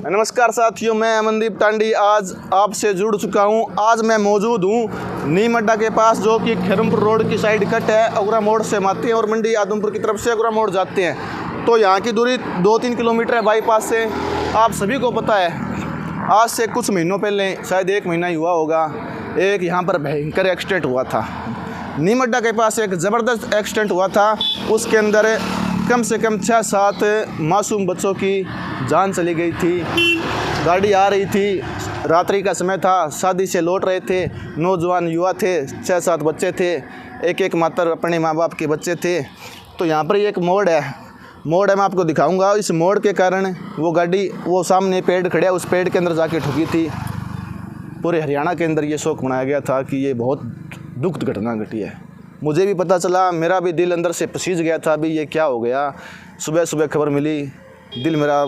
नमस्कार साथियों, मैं अमनदीप टांडी आज आपसे जुड़ चुका हूं। आज मैं मौजूद हूं नीम अड्डा के पास, जो कि खैरमपुर रोड की साइड कट है। अगरा मोड़ से हम आते हैं और मंडी आदमपुर की तरफ से अगरा मोड़ जाते हैं, तो यहाँ की दूरी 2-3 किलोमीटर है बाईपास से। आप सभी को पता है, आज से कुछ महीनों पहले, शायद 1 महीना ही हुआ होगा, एक यहाँ पर भयंकर एक्सीडेंट हुआ था। नीम अड्डा के पास एक ज़बरदस्त एक्सीडेंट हुआ था। उसके अंदर कम से कम 6-7 मासूम बच्चों की जान चली गई थी। गाड़ी आ रही थी, रात्रि का समय था, शादी से लौट रहे थे, नौजवान युवा थे, 6-7 बच्चे थे, एक मात्र अपने माँ बाप के बच्चे थे। तो यहाँ पर एक मोड़ है, मैं आपको दिखाऊंगा। इस मोड़ के कारण वो गाड़ी, वो सामने पेड़ खड़े, उस पेड़ के अंदर जाके ठुकी थी। पूरे हरियाणा के अंदर ये शोक मनाया गया था कि ये बहुत दुखद घटना घटी है। मुझे भी पता चला, मेरा भी दिल अंदर से पसीज गया था, अभी ये क्या हो गया। सुबह सुबह खबर मिली, दिल मेरा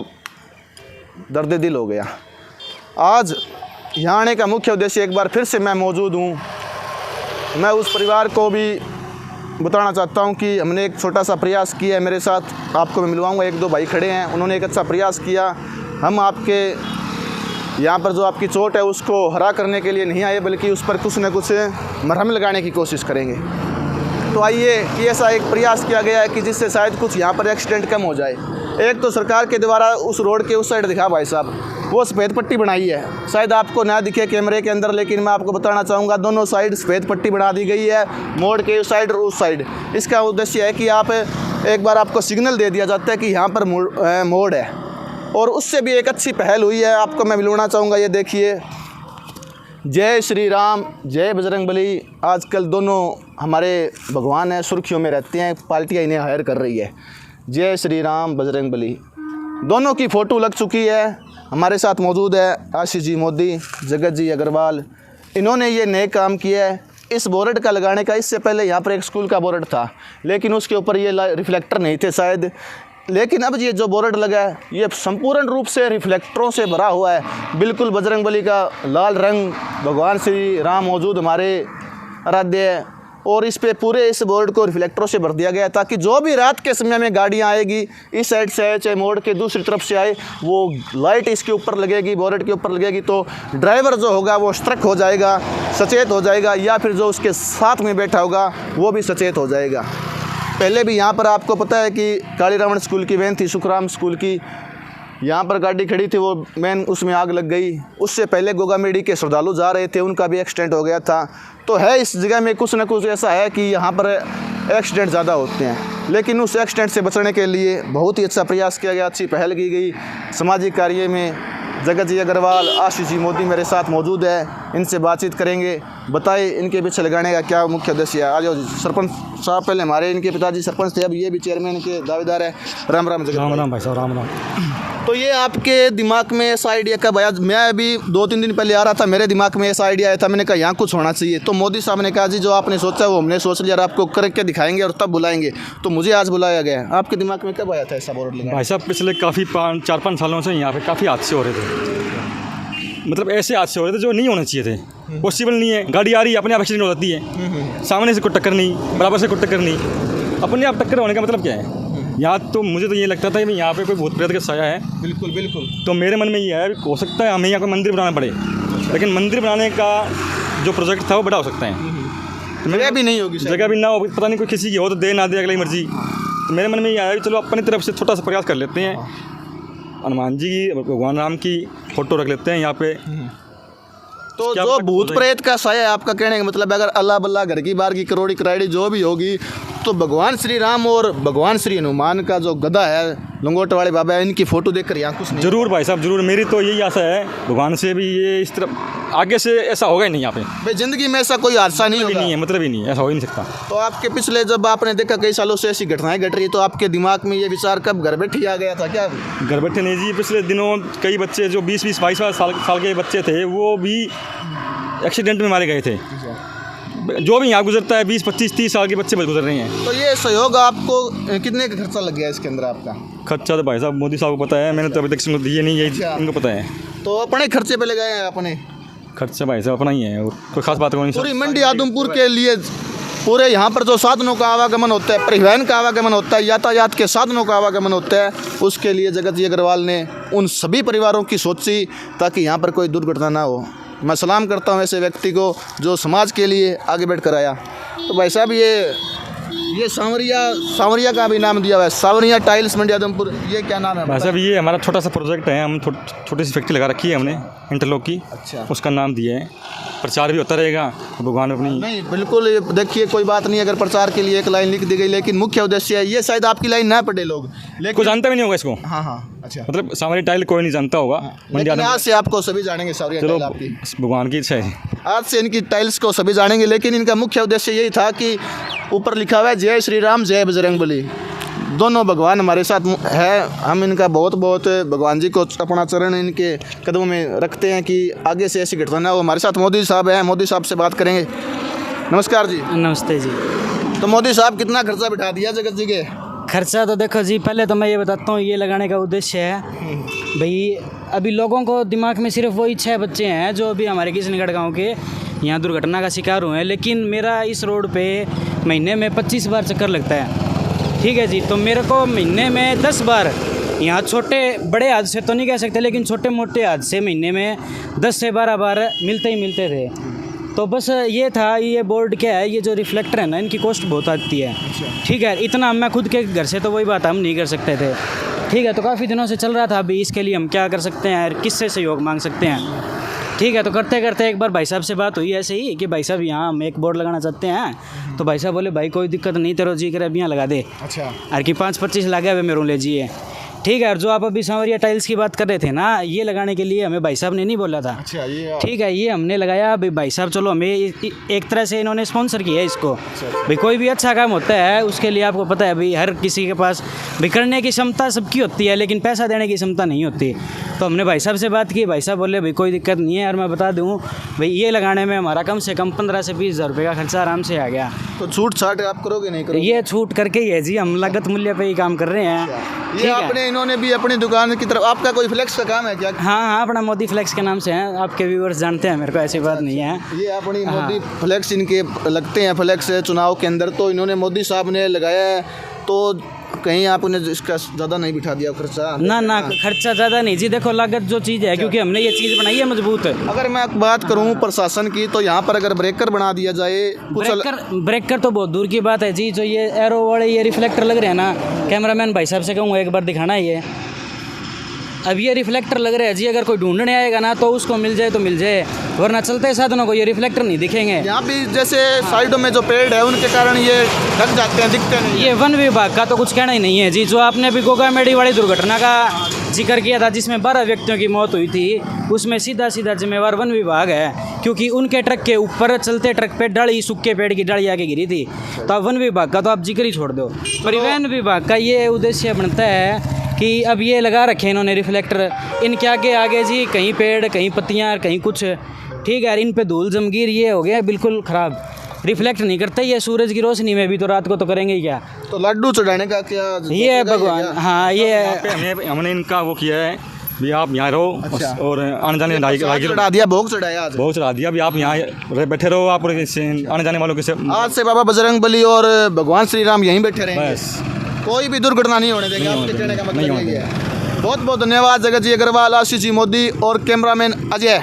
दर्द दिल हो गया। आज यहाँ आने का मुख्य उद्देश्य, एक बार फिर से मैं मौजूद हूँ। मैं उस परिवार को भी बताना चाहता हूँ कि हमने एक छोटा सा प्रयास किया है। मेरे साथ आपको मैं मिलवाऊँगा, 1-2 भाई खड़े हैं, उन्होंने एक अच्छा प्रयास किया। हम आपके यहाँ पर जो आपकी चोट है उसको हरा करने के लिए नहीं आए, बल्कि उस पर कुछ न कुछ मरहम लगाने की कोशिश करेंगे। तो आइए कि ऐसा एक प्रयास किया गया है कि जिससे शायद कुछ यहाँ पर एक्सीडेंट कम हो जाए। एक तो सरकार के द्वारा उस रोड के उस साइड दिखा भाई साहब, वो सफ़ेद पट्टी बनाई है। शायद आपको ना दिखे कैमरे के अंदर, लेकिन मैं आपको बताना चाहूँगा, दोनों साइड सफ़ेद पट्टी बना दी गई है, मोड़ के उस साइड और उस साइड। इसका उद्देश्य है कि आप एक बार आपको सिग्नल दे दिया जाता है कि यहाँ पर मोड़ है। और उससे भी एक अच्छी पहल हुई है, आपको मैं मिलवाना चाहूँगा। ये देखिए, जय श्री राम, जय बजरंगबली। आजकल दोनों हमारे भगवान हैं, सुर्खियों में रहते हैं, पार्टियाँ इन्हें हायर कर रही है। जय श्री राम, बजरंगबली, दोनों की फ़ोटो लग चुकी है। हमारे साथ मौजूद है आशीष जी मोदी, जगत जी अग्रवाल। इन्होंने ये नए काम किया है। इस बोर्ड का लगाने का, इससे पहले यहाँ पर एक स्कूल का बोर्ड था, लेकिन उसके ऊपर ये रिफ्लेक्टर नहीं थे शायद। लेकिन अब ये जो बोर्ड लगा है, ये संपूर्ण रूप से रिफ्लेक्टरों से भरा हुआ है। बिल्कुल बजरंगबली का लाल रंग, भगवान श्री राम मौजूद हमारे आराध्य है। और इस पे पूरे इस बोर्ड को रिफ्लेक्टरों से भर दिया गया, ताकि जो भी रात के समय में गाड़ियाँ आएगी, इस साइड से आए चाहे मोड़ के दूसरी तरफ से आए, वो लाइट इसके ऊपर लगेगी, बोर्ड के ऊपर लगेगी। तो ड्राइवर जो होगा वो सतर्क हो जाएगा, सचेत हो जाएगा, या फिर जो उसके साथ में बैठा होगा वो भी सचेत हो जाएगा। पहले भी यहाँ पर आपको पता है कि काली रावण स्कूल की वैन थी, सुखराम स्कूल की, यहाँ पर गाड़ी खड़ी थी, वो वैन, उसमें आग लग गई। उससे पहले गोगामेडी के श्रद्धालु जा रहे थे, उनका भी एक्सीडेंट हो गया था। तो है इस जगह में कुछ न कुछ ऐसा है कि यहाँ पर एक्सीडेंट ज़्यादा होते हैं, लेकिन उस एक्सीडेंट से बचने के लिए बहुत ही अच्छा प्रयास किया गया, अच्छी पहल की गई। सामाजिक कार्य में जगत जी अग्रवाल, आशीष जी मोदी मेरे साथ मौजूद है, इनसे बातचीत करेंगे। बताइए इनके पीछे लगाने का क्या मुख्य उद्देश्य है। आ जाओ जी। सरपंच साहब, पहले हमारे इनके पिताजी सरपंच थे, अब ये भी चेयरमैन के दावेदार है। राम राम। राम राम भाई साहब, राम राम। तो ये आपके दिमाग में ऐसा आइडिया कब आया? मैं अभी 2-3 दिन पहले आ रहा था, मेरे दिमाग में ऐसा आइडिया आया था, मैंने कहा यहाँ कुछ होना चाहिए। तो मोदी साहब ने कहा जी जो आपने सोचा वो हमने सोच लिया, और आपको करके दिखाएंगे और तब बुलाएंगे। तो मुझे आज बुलाया गया। आपके दिमाग में कब आया था ऐसा बोर्ड लगाना? भाई साहब पिछले काफ़ी 4-5 सालों से यहाँ पे काफ़ी हादसे हो रहे थे। मतलब ऐसे हादसे हो रहे थे जो नहीं होने चाहिए थे, पॉसिबल नहीं है। गाड़ी आ रही है, अपने आप एक्सीडेंट हो जाती है, सामने से कोई टक्कर नहीं, बराबर से कोई टक्कर नहीं, अपने आप टक्कर होने का मतलब क्या है? यहाँ तो मुझे तो ये लगता था कि यहाँ पे कोई भूत प्रेत का साया है। बिल्कुल बिल्कुल। तो मेरे मन में ये है, हो सकता है हमें यहाँ कोई मंदिर बनाना पड़े, लेकिन मंदिर बनाने का जो प्रोजेक्ट था वो बड़ा हो सकता है, तो जगह भी नहीं होगी, जगह भी ना हो, पता नहीं कोई किसी की हो तो दे ना दे, अगली मर्जी। तो मेरे मन में ये आया कि चलो अपनी तरफ से छोटा सा प्रयास कर लेते हैं, हनुमान जी की, भगवान राम की फ़ोटो रख लेते हैं यहाँ पे। तो जो भूत प्रेत का साया है, आपका कहने का मतलब अगर अल्लाह बल्ला घर की बार की करोड़ी कराड़ी जो भी होगी, तो भगवान श्री राम और भगवान श्री हनुमान का जो गदा है, लंगोट वाले बाबा है, इनकी फ़ोटो देखकर यहाँ कुछ नहीं। जरूर भाई साहब, जरूर। मेरी तो यही आशा है भगवान से भी, ये इस तरफ आगे से ऐसा होगा ही नहीं यहाँ पे। भाई ज़िंदगी में ऐसा कोई हादसा नहीं होगा, नहीं है, मतलब ही नहीं, ऐसा हो ही नहीं सकता। तो आपके पिछले, जब आपने देखा कई सालों से ऐसी घटनाएं घट रही है, तो आपके दिमाग में ये विचार कब घर बैठे आ गया था? क्या घर बैठे नहीं जी, पिछले दिनों कई बच्चे जो 20-22 साल के बच्चे थे, वो भी एक्सीडेंट में मारे गए थे। जो भी यहाँ गुजरता है 20-25-30 साल के बच्चे गुजर रहे हैं। तो ये सहयोग आपको कितने का खर्चा लग गया इसके अंदर आपका? खर्चा तो भाई साहब मोदी साहब को पता है, मैंने तो अभी तक सुन दिए नहीं है, इनको पता है। तो अपने खर्चे पे लगाए हैं अपने? खर्चा भाई साहब अपना ही है, और कोई खास बात नहीं। पूरी मंडी आदमपुर के लिए, पूरे यहाँ पर जो साधनों का आवागमन होता है, परिवहन का आवागमन होता है, यातायात के साधनों का आवागमन होता है, उसके लिए जगत जी अग्रवाल ने उन सभी परिवारों की सोची ताकि यहाँ पर कोई दुर्घटना ना हो। मैं सलाम करता हूँ ऐसे व्यक्ति को जो समाज के लिए आगे बढ़ कर आया। तो भाई साहब ये सांवरिया का भी नाम दिया हुआ है, सांवरिया टाइल्स मंडी आदमपुर, ये क्या नाम है? भाई साहब ये हमारा छोटा सा प्रोजेक्ट है, हम छोटी सी फैक्ट्री लगा रखी है हमने इंटरलॉक की। अच्छा, उसका नाम दिया है, प्रचार भी होता रहेगा भगवान अपनी। नहीं बिल्कुल, ये देखिए कोई बात नहीं, अगर प्रचार के लिए एक लाइन लिख दी गई, लेकिन मुख्य उद्देश्य है ये शायद आपकी लाइन ना पढ़े लोग, लेकिन कोई जानता भी नहीं होगा इसको। हाँ हाँ, अच्छा, मतलब सांवरिया टाइल कोई नहीं जानता होगा। लेकिन आज से आपको सभी जानेंगे सांवरिया चलो टाइल आपकी, भगवान की इच्छा है। आज से इनकी टाइल्स को सभी जानेंगे। लेकिन इनका मुख्य उद्देश्य यही था कि ऊपर लिखा हुआ है जय श्री राम जय बजरंगबली, दोनों भगवान हमारे साथ है। हम इनका बहुत बहुत भगवान जी को अपना चरण इनके कदमों में रखते हैं कि आगे से ऐसी घटना हो। हमारे साथ मोदी साहब हैं, मोदी साहब से बात करेंगे। नमस्कार जी। नमस्ते जी। तो मोदी साहब कितना खर्चा बिठा दिया जगत जी के? खर्चा तो देखो जी, पहले तो मैं ये बताता हूँ, ये लगाने का उद्देश्य है भाई, अभी लोगों को दिमाग में सिर्फ वही 6 बच्चे हैं जो अभी हमारे किशनगढ़ गांव के यहाँ दुर्घटना का शिकार हुए हैं। लेकिन मेरा इस रोड पे महीने में 25 बार चक्कर लगता है, ठीक है जी। तो मेरे को महीने में 10 बार यहाँ छोटे बड़े हादसे तो नहीं कह सकते, लेकिन छोटे मोटे हादसे महीने में 10 से 12 बार मिलते ही मिलते थे। तो बस ये था, ये बोर्ड क्या है, ये जो रिफ्लेक्टर है ना, इनकी कॉस्ट बहुत आती है, ठीक है। इतना मैं खुद के घर से तो वही बात हम नहीं कर सकते थे, ठीक है। तो काफ़ी दिनों से चल रहा था, अभी इसके लिए हम क्या कर सकते हैं, किससे सहयोग मांग सकते हैं, ठीक है। तो करते करते एक बार भाई साहब से बात हुई ऐसे ही कि भाई साहब यहाँ हम एक बोर्ड लगाना चाहते हैं। तो भाई साहब बोले भाई कोई दिक्कत नहीं, तेरो जी करे अब यहाँ लगा दे। अच्छा, और कि 5-25 लगे हुए मेरे ले जिए, ठीक है। और जो आप अभी सांवरिया टाइल्स की बात कर रहे थे ना, ये लगाने के लिए हमें भाई साहब ने नहीं बोला था, अच्छा, ये ठीक है। ये हमने लगाया भाई, भाई साहब चलो हमें एक तरह से इन्होंने स्पॉन्सर किया है इसको। भाई कोई भी अच्छा काम होता है उसके लिए आपको पता है भाई, हर किसी के पास भाई करने की क्षमता सबकी होती है, लेकिन पैसा देने की क्षमता नहीं होती। तो हमने भाई साहब से बात की, भाई साहब बोले भाई कोई दिक्कत नहीं है। और मैं बता दूँ भाई, ये लगाने में हमारा कम से कम 15 से 20 हज़ार रुपये का खर्चा आराम से आ गया। तो छूट छाट आप करोगे नहीं करोगे? ये छूट करके ही है जी, हम लागत मूल्य पे ही काम कर रहे हैं, ये ठीक है। आपने इन्होंने भी अपनी दुकान की तरफ, आपका कोई फ्लेक्स का काम है क्या? हाँ हाँ, अपना मोदी फ्लेक्स के नाम से है, आपके व्यूअर्स जानते हैं मेरे को, ऐसी बात नहीं है। ये अपनी मोदी फ्लेक्स इनके लगते हैं, फ्लेक्स चुनाव के अंदर, तो इन्होंने मोदी साहब ने लगाया है। तो कहीं आपने इसका ज़्यादा नहीं बिठा दिया खर्चा? ना खर्चा ज़्यादा नहीं जी, देखो लागत जो चीज़ है, क्योंकि हमने ये चीज़ बनाई है मजबूत। अगर मैं बात करूं प्रशासन की, तो यहाँ पर अगर ब्रेकर बना दिया जाए कुछ ब्रेकर तो बहुत दूर की बात है जी। जो ये एरो वाले ये रिफ्लेक्टर लग रहे हैं ना, कैमरामैन भाई साहब से कहूँगा एक बार दिखाना ये। अब ये रिफ्लेक्टर लग रहे हैं जी, अगर कोई ढूंढने आएगा ना तो उसको मिल जाए तो मिल जाए, वरना चलते साधनों को ये रिफ्लेक्टर नहीं दिखेंगे। यहाँ भी जैसे साइडों में जो पेड़ है उनके कारण ये ढक जाते हैं, दिखते नहीं। ये वन विभाग का तो कुछ कहना ही नहीं है जी। जो आपने अभी गोगामेडी वाली दुर्घटना का जिक्र किया था जिसमें 12 व्यक्तियों की मौत हुई थी, उसमें सीधा जिम्मेवार वन विभाग है, क्योंकि उनके ट्रक के ऊपर चलते ट्रक पे डाली, सूखे पेड़ की डाली आके गिरी थी। तो अब वन विभाग का तो आप जिक्र ही छोड़ दो, परिवहन विभाग का ये उद्देश्य बनता है कि अब ये लगा रखे इन्होंने रिफ्लेक्टर, इनके आगे जी कहीं पेड़, कहीं पत्तियाँ, कहीं कुछ, ठीक है। इन पे धूल जमगीर ये हो गया बिल्कुल ख़राब, रिफ्लेक्ट नहीं करते ये सूरज की रोशनी में भी, तो रात को तो करेंगे ही क्या। तो लड्डू चढ़ाने का क्या ये भगवान, हाँ ये हमने इनका वो किया है भी, आप यहाँ रहो और आने जाने चढ़ा दिया, भोग चढ़ाया, आज बहुत चढ़ा दिया। अभी आप यहाँ बैठे रहो, आप आने जाने वालों के आज से बाबा बजरंगबली और भगवान श्री राम यहीं बैठे रहेंगे, बस कोई भी दुर्घटना नहीं होने देंगे। आपके कहने का मतलब यही है। बहुत बहुत धन्यवाद जगत जी अग्रवाल, आशीष जी मोदी और कैमरामैन अजय।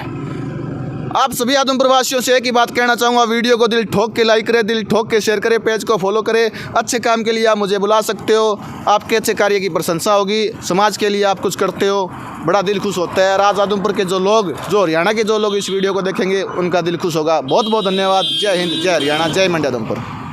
आप सभी आदमपुर वासियों से एक ही बात कहना चाहूँगा, वीडियो को दिल ठोक के लाइक करें, दिल ठोक के शेयर करें, पेज को फॉलो करें। अच्छे काम के लिए आप मुझे बुला सकते हो, आपके अच्छे कार्य की प्रशंसा होगी, समाज के लिए आप कुछ करते हो, बड़ा दिल खुश होता है। और आज आदमपुर के जो लोग, जो हरियाणा के जो लोग इस वीडियो को देखेंगे, उनका दिल खुश होगा। बहुत बहुत धन्यवाद। जय हिंद, जय हरियाणा, जय मंडी आदमपुर।